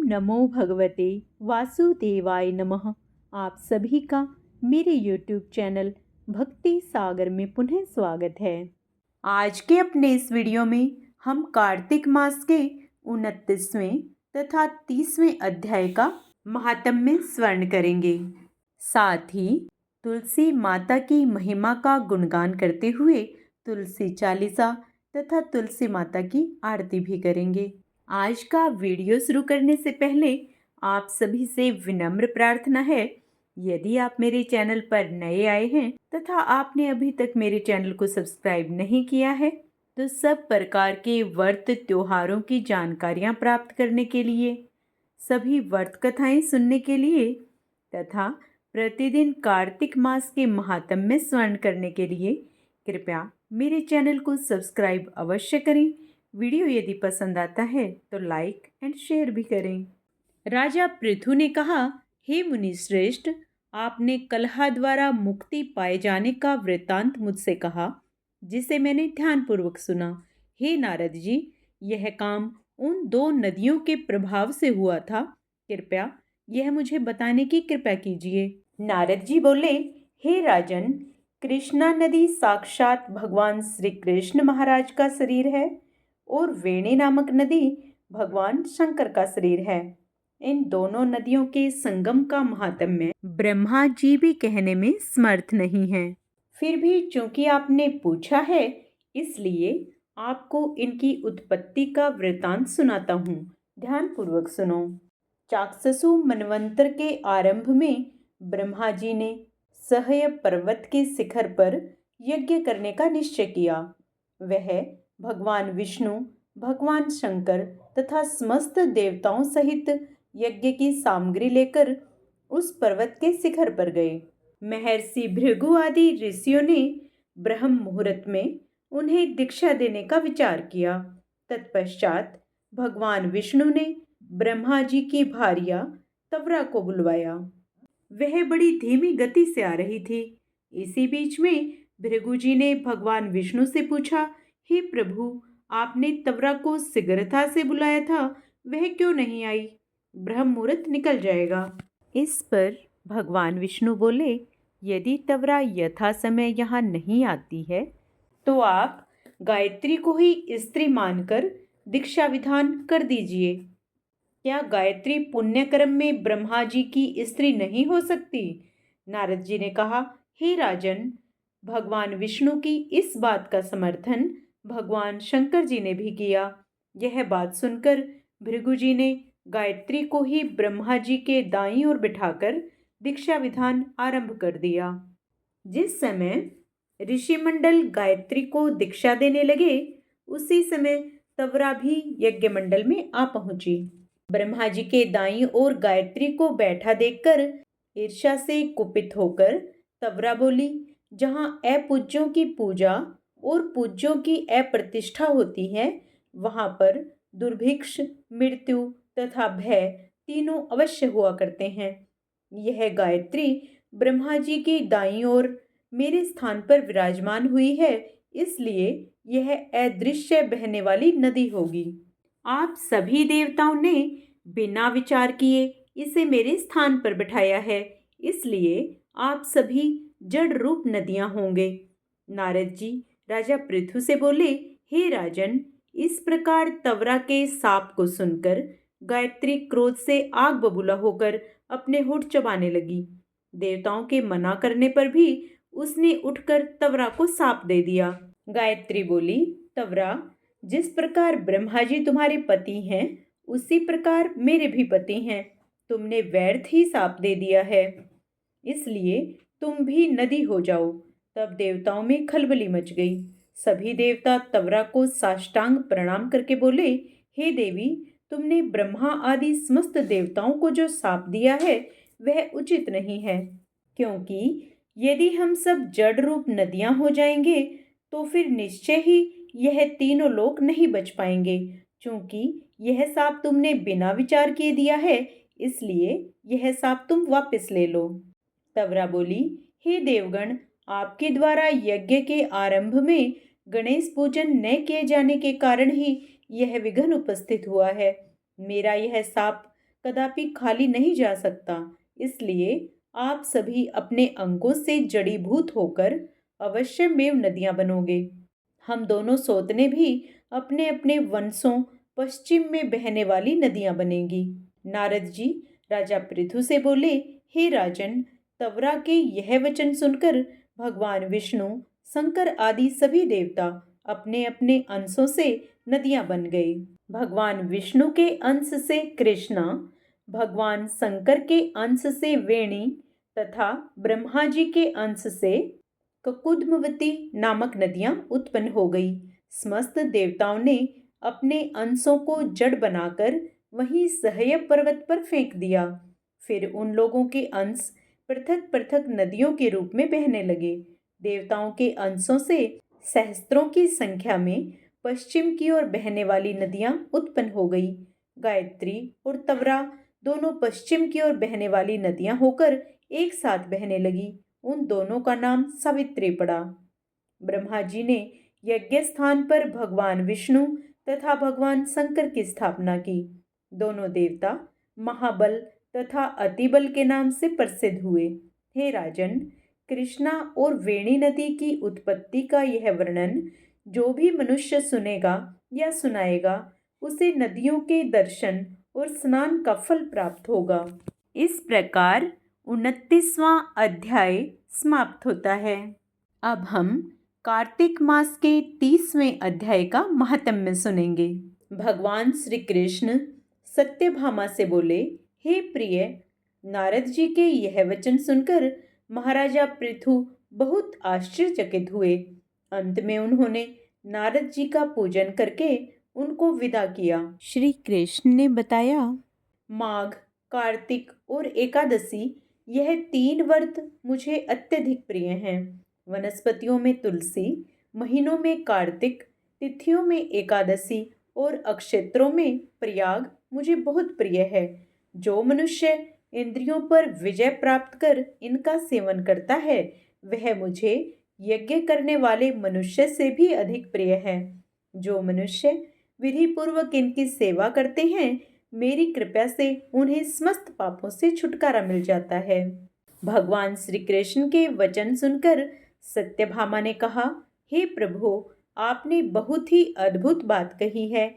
नमो भगवते वासुदेवाय नमः। आप सभी का मेरे YouTube चैनल भक्ति सागर में पुनः स्वागत है। आज के अपने इस वीडियो में हम कार्तिक मास के 29वें तथा 30वें अध्याय का महात्म्य स्मरण करेंगे। साथ ही तुलसी माता की महिमा का गुणगान करते हुए तुलसी चालीसा तथा तुलसी माता की आरती भी करेंगे। आज का वीडियो शुरू करने से पहले आप सभी से विनम्र प्रार्थना है, यदि आप मेरे चैनल पर नए आए हैं तथा आपने अभी तक मेरे चैनल को सब्सक्राइब नहीं किया है तो सब प्रकार के व्रत त्योहारों की जानकारियां प्राप्त करने के लिए, सभी व्रत कथाएं सुनने के लिए तथा प्रतिदिन कार्तिक मास के महात्म्य स्मरण करने के लिए कृपया मेरे चैनल को सब्सक्राइब अवश्य करें। वीडियो यदि पसंद आता है तो लाइक एंड शेयर भी करें। राजा पृथु ने कहा, हे मुनि श्रेष्ठ, आपने कलह द्वारा मुक्ति पाए जाने का वृत्तांत मुझसे कहा, जिसे मैंने ध्यानपूर्वक सुना। हे नारद जी, यह काम उन 2 नदियों के प्रभाव से हुआ था। कृपया यह मुझे बताने की कृपा कीजिए। नारद जी बोले, हे राजन, कृष्णा नदी साक्षात भगवान श्री कृष्ण महाराज का शरीर है और वेणी नामक नदी भगवान शंकर का शरीर है। इन दोनों नदियों के संगम का महात्म्य ब्रह्मा जी भी कहने में समर्थ नहीं है। फिर भी चूंकि आपने पूछा है, इसलिए आपको इनकी उत्पत्ति का वृतांत सुनाता हूँ। ध्यानपूर्वक सुनो। चाक्षसु मनवंतर के आरंभ में ब्रह्मा जी ने सहय पर्वत के शिखर पर यज्ञ करने का निश्चय किया। वह भगवान विष्णु, भगवान शंकर तथा समस्त देवताओं सहित यज्ञ की सामग्री लेकर उस पर्वत के शिखर पर गए। महर्षि भृगु आदि ऋषियों ने ब्रह्म मुहूर्त में उन्हें दीक्षा देने का विचार किया। तत्पश्चात भगवान विष्णु ने ब्रह्मा जी की भार्या तवरा को बुलवाया। वह बड़ी धीमी गति से आ रही थी। इसी बीच में भृगु जी ने भगवान विष्णु से पूछा, हे प्रभु, आपने तवरा को शीघ्रता से बुलाया था, वह क्यों नहीं आई? ब्रह्म मुहूर्त निकल जाएगा। इस पर भगवान विष्णु बोले, यदि तवरा यथा समय यहाँ नहीं आती है तो आप गायत्री को ही स्त्री मानकर दीक्षा विधान कर दीजिए। क्या गायत्री पुण्य कर्म में ब्रह्मा जी की स्त्री नहीं हो सकती? नारद जी ने कहा, हे राजन, भगवान विष्णु की इस बात का समर्थन भगवान शंकर जी ने भी किया। यह बात सुनकर भृगु जी ने गायत्री को ही ब्रह्मा जी के दाईं ओर बिठाकर दीक्षा विधान आरंभ कर दिया। जिस समय ऋषिमंडल गायत्री को दीक्षा देने लगे, उसी समय तवरा भी यज्ञ मंडल में आ पहुंची। ब्रह्मा जी के दाईं ओर गायत्री को बैठा देखकर ईर्ष्या से कुपित होकर तवरा बोली, जहां अपूज्यों की पूजा और पूज्यों की अप्रतिष्ठा होती है, वहां पर दुर्भिक्ष, मृत्यु तथा भय तीनों अवश्य हुआ करते हैं। यह गायत्री ब्रह्मा जी की दाईं ओर मेरे स्थान पर विराजमान हुई है, इसलिए यह अदृश्य बहने वाली नदी होगी। आप सभी देवताओं ने बिना विचार किए इसे मेरे स्थान पर बिठाया है, इसलिए आप सभी जड़ रूप नदियां होंगे। नारद जी राजा पृथु से बोले, हे राजन, इस प्रकार तवरा के साप को सुनकर गायत्री क्रोध से आग बबूला होकर अपने होठ चबाने लगी। देवताओं के मना करने पर भी उसने उठकर तवरा को साप दे दिया। गायत्री बोली, तवरा, जिस प्रकार ब्रह्मा जी तुम्हारे पति हैं, उसी प्रकार मेरे भी पति हैं। तुमने व्यर्थ ही साप दे दिया है, इसलिए तुम भी नदी हो जाओ। तब देवताओं में खलबली मच गई। सभी देवता तवरा को साष्टांग प्रणाम करके बोले, हे देवी, तुमने ब्रह्मा आदि समस्त देवताओं को जो शाप दिया है वह उचित नहीं है, क्योंकि यदि हम सब जड़ रूप नदियां हो जाएंगे तो फिर निश्चय ही यह तीनों लोक नहीं बच पाएंगे। चूंकि यह शाप तुमने बिना विचार किए दिया है, इसलिए यह शाप तुम वापस ले लो। तवरा बोली, हे देवगण, आपके द्वारा यज्ञ के आरंभ में गणेश पूजन न किए जाने के कारण ही यह विघ्न उपस्थित हुआ है। मेरा यह शाप कदापि खाली नहीं जा सकता। इसलिए आप सभी अपने अंगों से जड़ीभूत होकर अवश्यमेव नदियां बनोगे। हम दोनों सोतने भी अपने अपने वंशों पश्चिम में बहने वाली नदियां बनेंगी। नारद जी राजा पृथु से बोले, हे राजन, तवरा के यह वचन सुनकर भगवान विष्णु, शंकर आदि सभी देवता अपने अपने अंशों से नदियां बन गए। भगवान विष्णु के अंश से कृष्णा, भगवान शंकर के अंश से वेणी तथा ब्रह्मा जी के अंश से ककुद्मवती नामक नदियां उत्पन्न हो गई। समस्त देवताओं ने अपने अंशों को जड़ बनाकर वहीं सह्यब पर्वत पर फेंक दिया। फिर उन लोगों के अंश पृथक पृथक नदियों के रूप में बहने लगे। देवताओं के अंशों से सहस्त्रों की संख्या में पश्चिम की ओर बहने वाली नदियां उत्पन्न हो गई। गायत्री और तवरा दोनों पश्चिम की ओर बहने वाली नदियां होकर एक साथ बहने लगी। उन दोनों का नाम सावित्री पड़ा। ब्रह्मा जी ने यज्ञ स्थान पर भगवान विष्णु तथा भगवान शंकर की स्थापना की। दोनों देवता महाबल तथा अतिबल के नाम से प्रसिद्ध हुए। हे राजन, कृष्णा और वेणी नदी की उत्पत्ति का यह वर्णन जो भी मनुष्य सुनेगा या सुनाएगा, उसे नदियों के दर्शन और स्नान का फल प्राप्त होगा। इस प्रकार 29वां अध्याय समाप्त होता है। अब हम कार्तिक मास के 30वें अध्याय का महात्म्य सुनेंगे। भगवान श्री कृष्ण सत्यभामा से बोले, हे प्रिय, नारद जी के यह वचन सुनकर महाराजा पृथु बहुत आश्चर्यचकित हुए। अंत में उन्होंने नारद जी का पूजन करके उनको विदा किया। श्री कृष्ण ने बताया, माघ, कार्तिक और एकादशी यह 3 व्रत मुझे अत्यधिक प्रिय हैं। वनस्पतियों में तुलसी, महीनों में कार्तिक, तिथियों में एकादशी और अक्षेत्रों में प्रयाग मुझे बहुत प्रिय है। जो मनुष्य इंद्रियों पर विजय प्राप्त कर इनका सेवन करता है, वह मुझे यज्ञ करने वाले मनुष्य से भी अधिक प्रिय है। जो मनुष्य विधि पूर्वक इनकी सेवा करते हैं, मेरी कृपा से उन्हें समस्त पापों से छुटकारा मिल जाता है। भगवान श्री कृष्ण के वचन सुनकर सत्यभामा ने कहा, हे प्रभु, आपने बहुत ही अद्भुत बात कही है।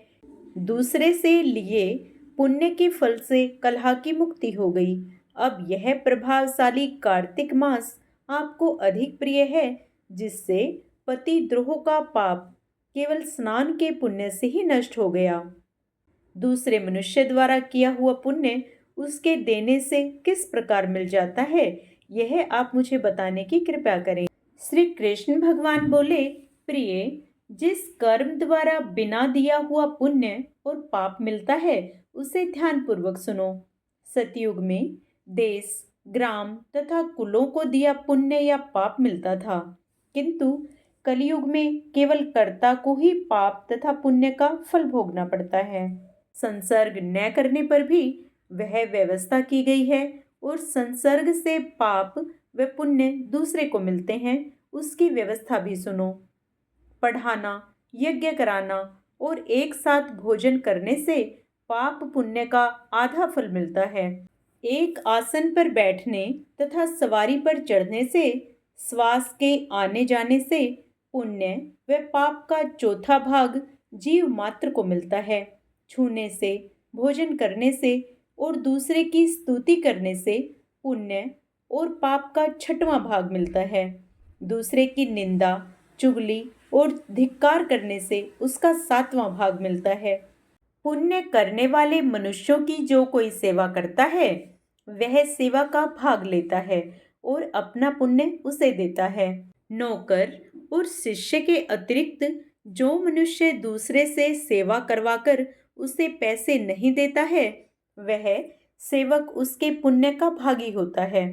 दूसरे से लिए पुण्य के फल से कलह की मुक्ति हो गई। अब यह प्रभावशाली कार्तिक मास आपको अधिक प्रिय है, जिससे पति द्रोह का पाप केवल स्नान के पुण्य से ही नष्ट हो गया। दूसरे मनुष्य द्वारा किया हुआ पुण्य उसके देने से किस प्रकार मिल जाता है, यह आप मुझे बताने की कृपा करें। श्री कृष्ण भगवान बोले, प्रिय, जिस कर्म द्वारा बिना दिया हुआ पुण्य और पाप मिलता है, उसे ध्यान पूर्वक सुनो। सतयुग में देश, ग्राम तथा कुलों को दिया पुण्य या पाप मिलता था, किंतु कलयुग में केवल कर्ता को ही पाप तथा पुण्य का फल भोगना पड़ता है। संसर्ग न करने पर भी वह व्यवस्था की गई है, और संसर्ग से पाप व पुण्य दूसरे को मिलते हैं, उसकी व्यवस्था भी सुनो। पढ़ाना, यज्ञ कराना और एक साथ भोजन करने से पाप पुण्य का आधा फल मिलता है। एक आसन पर बैठने तथा सवारी पर चढ़ने से, श्वास के आने जाने से पुण्य व पाप का चौथा भाग जीव मात्र को मिलता है। छूने से, भोजन करने से और दूसरे की स्तुति करने से पुण्य और पाप का 6वां भाग मिलता है। दूसरे की निंदा, चुगली और धिक्कार करने से उसका 7वां भाग मिलता है। पुण्य करने वाले मनुष्यों की जो कोई सेवा करता है, वह सेवा का भाग लेता है और अपना पुण्य उसे देता है। नौकर और शिष्य के अतिरिक्त जो मनुष्य दूसरे से सेवा करवाकर उसे पैसे नहीं देता है, वह सेवक उसके पुण्य का भागी होता है।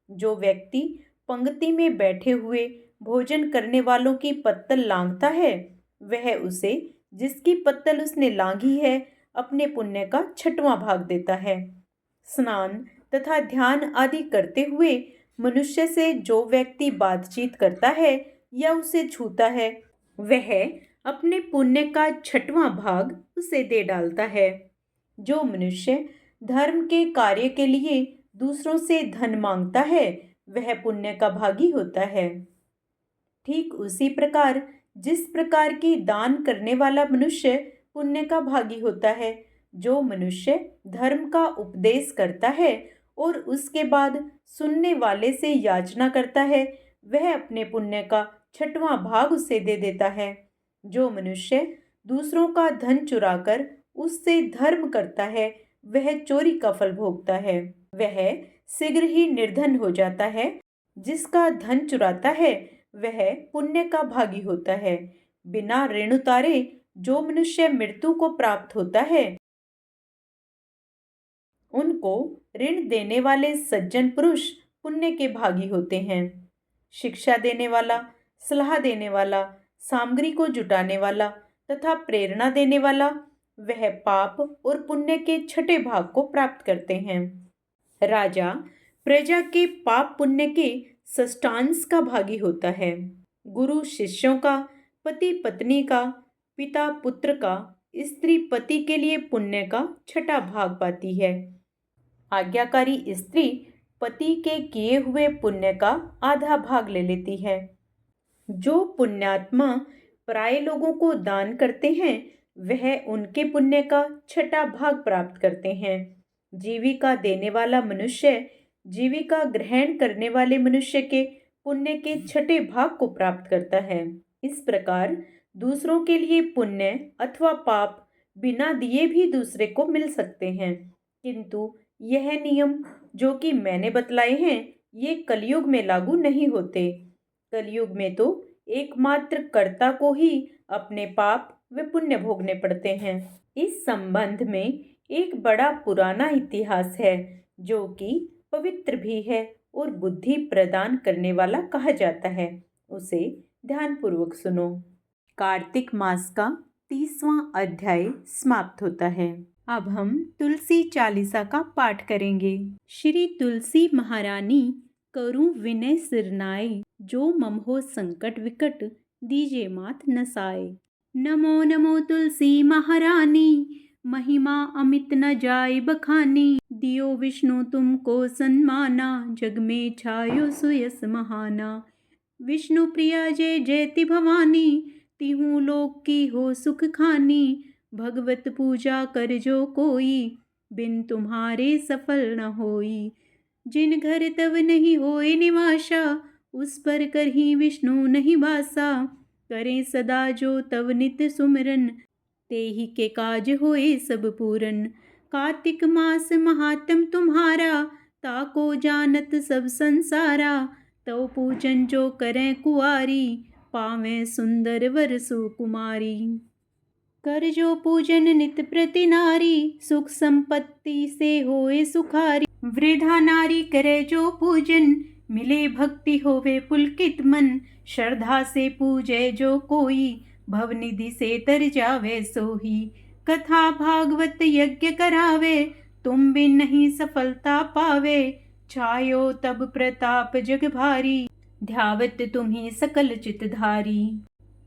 जो व्यक्ति पंक्ति में बैठे हुए भोजन करने वालों की पत्तल लांघता है, वह उसे जिसकी पत्तल उसने लांघी है अपने पुण्य का 6वां भाग देता है। स्नान तथा ध्यान आदि करते हुए मनुष्य से जो व्यक्ति बातचीत करता है या उसे छूता है, वह अपने पुण्य का 6वां भाग उसे दे डालता है। जो मनुष्य धर्म के कार्य के लिए दूसरों से धन मांगता है वह पुण्य का भागी होता है। ठीक उसी प्रकार जिस प्रकार की दान करने वाला मनुष्य पुण्य का भागी होता है, जो मनुष्य धर्म का उपदेश करता है और उसके बाद सुनने वाले से याचना करता है, वह अपने पुण्य का 6वां भाग उसे दे देता है। जो मनुष्य दूसरों का धन चुराकर उससे धर्म करता है, वह चोरी का फल भोगता है। वह शीघ्र ही निर्धन हो जाता है। जिसका धन चुराता है वह पुण्य का भागी होता है। बिना ऋण उतारे जो मनुष्य मृत्यु को प्राप्त होता है, उनको ऋण देने वाले सज्जन पुरुष पुण्य के भागी होते हैं। शिक्षा देने वाला, सलाह देने वाला, सामग्री को जुटाने वाला तथा प्रेरणा देने वाला, वह पाप और पुण्य के 6ठे भाग को प्राप्त करते हैं। राजा प्रजा के पाप पुण्य के षष्ठांश का भागी होता है। गुरु शिष्यों का, पति पत्नी का, पिता पुत्र का, स्त्री पति के लिए पुण्य का 6ठा भाग पाती है। आज्ञाकारी स्त्री पति के किए हुए पुण्य का आधा भाग ले लेती है। जो पुण्यात्मा पराये लोगों को दान करते हैं, वह उनके पुण्य का 6ठा भाग प्राप्त करते हैं। जीविका देने वाला मनुष्य जीविका ग्रहण करने वाले मनुष्य के पुण्य के 6ठे भाग को प्राप्त करता है। इस प्रकार दूसरों के लिए पुण्य अथवा पाप बिना दिए भी दूसरे को मिल सकते हैं, किंतु यह नियम जो कि मैंने बतलाए हैं, ये कलयुग में लागू नहीं होते। कलयुग में तो एकमात्र कर्ता को ही अपने पाप व पुण्य भोगने पड़ते हैं। इस संबंध में एक बड़ा पुराना इतिहास है जो कि पवित्र भी है और बुद्धि प्रदान करने वाला कहा जाता है। उसे ध्यानपूर्वक सुनो। कार्तिक मास का 30वां अध्याय समाप्त होता है। अब हम तुलसी चालीसा का पाठ करेंगे। श्री तुलसी महारानी करूं विनय सिरनाए, जो मम हो संकट विकट दीजे मात नसाए। नमो नमो तुलसी महारानी, महिमा अमित न जाय बखानी। दियो विष्णु तुमको सन्माना, जग में छायो सुयस महाना। विष्णु प्रिया जय जयति भवानी, तिहु लोक की हो सुख खानी। भगवत पूजा कर जो कोई, बिन तुम्हारे सफल न होई। जिन घर तब नहीं होए निवासा, उस पर करही विष्णु नहीं बासा। करें सदा जो तब नित सुमिरन, तेहि के काज होए सब पूरन। कार्तिक मास महात्म तुम्हारा, ताको जानत सब संसारा। तव पूजन जो करें कुआरी, पावें सुंदर वर सुकुमारी। कर जो पूजन नित प्रति नारी, सुख संपत्ति से होए सुखारी। वृद्धा नारी करे जो पूजन, मिले भक्ति होवे पुलकित मन। श्रद्धा से पूजे जो कोई, भवनिधि से तर जावे सोही। कथा भागवत यज्ञ करावे, तुम बिन नहीं सफलता पावे। छायो तब प्रताप जग भारी, ध्यावत तुम्ही सकल चितधारी।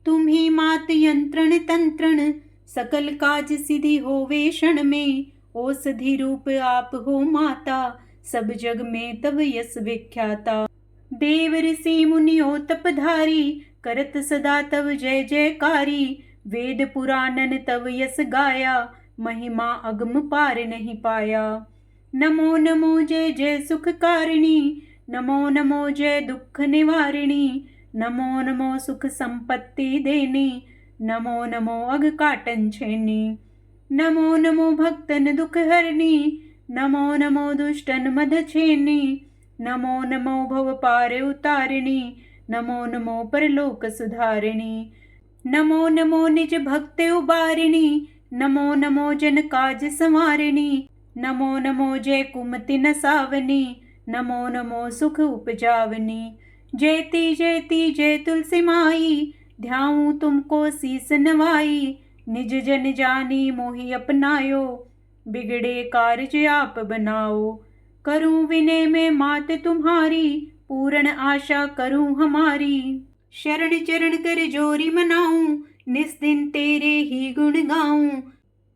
तुम्ही मात यंत्रण तंत्रण, सकल काज सिद्धि होवे क्षण में। औषधि रूप आप हो माता, सब जग में तब यश विख्याता। देव ऋषि मुनियो तपधारी, करत सदा तब जय जयकारी। वेद पुराणन तब यश गाया, महिमा अगम पार नहीं पाया। नमो नमो जय जय सुख कारिणी, नमो नमो जय दुख निवारिणी। नमो नमो सुख संपत्ति देनी, नमो नमो अघ काटन छेनी। नमो नमो भक्तन दुख हरनी, नमो नमो दुष्टन मद छेनी। नमो नमो भव पार उतारिणी, नमो नमो परलोक सुधारिणी। नमो नमो निज भक्त उबारिणी, नमो नमो जन काज संवारिणी। नमो नमो जय कुमति नसावनी, नमो नमो सुख उपजावनी। जयति जयति जय तुलसी माई, ध्याऊं तुमको शीस नवाई। निज जन जानी मोहि अपनायो, बिगड़े कार्य आप बनाओ। करूं विनय में मात तुम्हारी, पूर्ण आशा करूं हमारी। शरण चरण कर जोरी मनाऊं, निस दिन तेरे ही गुण गाऊं।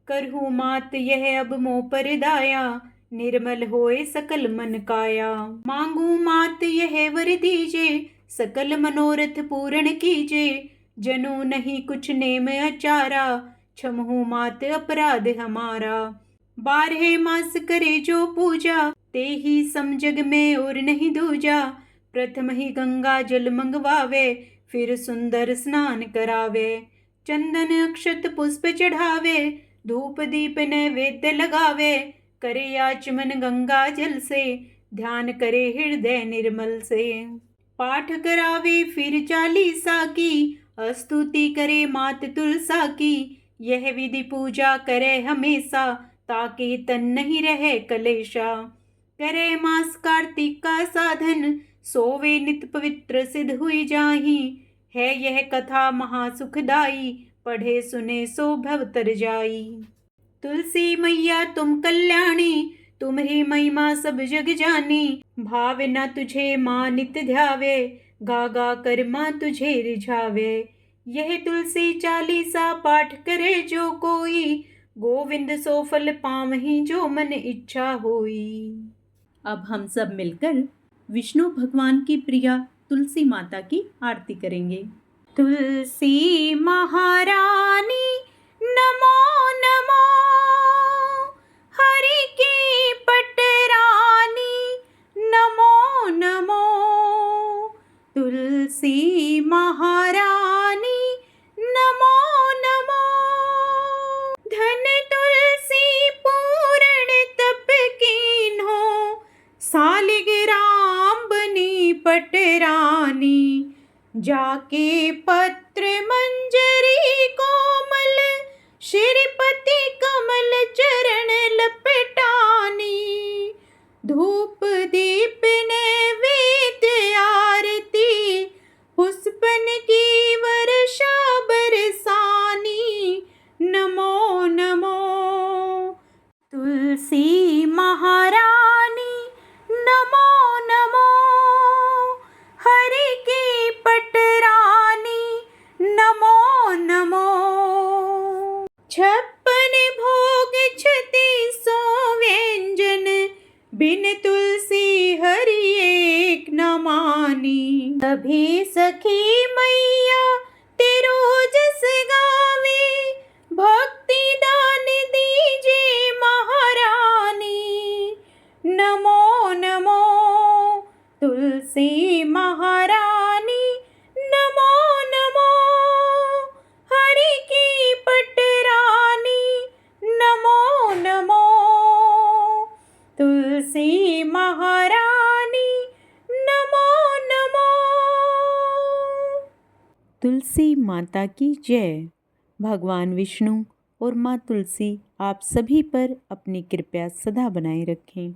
करहु मात यह अब मोह पर दाया, निर्मल होए सकल मन काया। मांगू मात यह वर दीजे, सकल मनोरथ पूर्ण कीजे। जनु नहीं कुछ नेम अचारा, क्षमहु मात अपराध हमारा। 12 मास करे जो पूजा, ते ही सम जग में और नहीं दूजा। प्रथम ही गंगा जल मंगवावे, फिर सुंदर स्नान करावे। चंदन अक्षत पुष्प चढ़ावे, धूप दीप नैवेद्य लगावे। करे आचमन गंगा जल से, ध्यान करे हृदय निर्मल से। पाठ करावे फिर चालीसा की, स्तुति करे मात तुलसा की। यह विधि पूजा करे हमेशा, ताकि तन नहीं रहे कलेशा। करे मास कार्तिक का साधन, सोवे नित पवित्र सिद्ध हुई जाही। है यह कथा महासुखदाई, पढ़े सुने सो भव तर जाई। तुलसी मैया तुम कल्याणी, तुम्हारी महिमा सब जग जानी। भाव न तुझे माँ नित ध्यावे, गा गा कर माँ तुझे रिझावे। यह तुलसी चालीसा पाठ करे जो कोई, गोविंद सो फल पावहीं जो मन इच्छा होई। अब हम सब मिलकर विष्णु भगवान की प्रिया तुलसी माता की आरती करेंगे। तुलसी महारानी नमो नमो, हरि की पटरानी नमो नमो। तुलसी महारानी नमो नमो, धन तुलसी पूर्ण तप कीन्हो, सालिग्राम बनी पटरानी। जाके पत्र मंजरी कोमल, श्रीपति कमल चरण लपटानी। धूप दीप नैवेद्य आरती, पुष्पन की वर्षा बरसानी। नमो नमो तुलसी महारानी नमो नमो, हरि की पटरानी नमो नमो। 56 भोग 36 व्यंजन, बिन तुलसी हरि एक न मानी। सभी सखी मैया तेरो जस गावे, भक्ति दान दीजे महारानी। नमो नमो तुलसी महारानी नमो नमो, हरि की पटरानी नमो नमो। तुलसी महारानी नमो नमो। तुलसी माता की जय। भगवान विष्णु और माँ तुलसी आप सभी पर अपनी कृपा सदा बनाए रखें।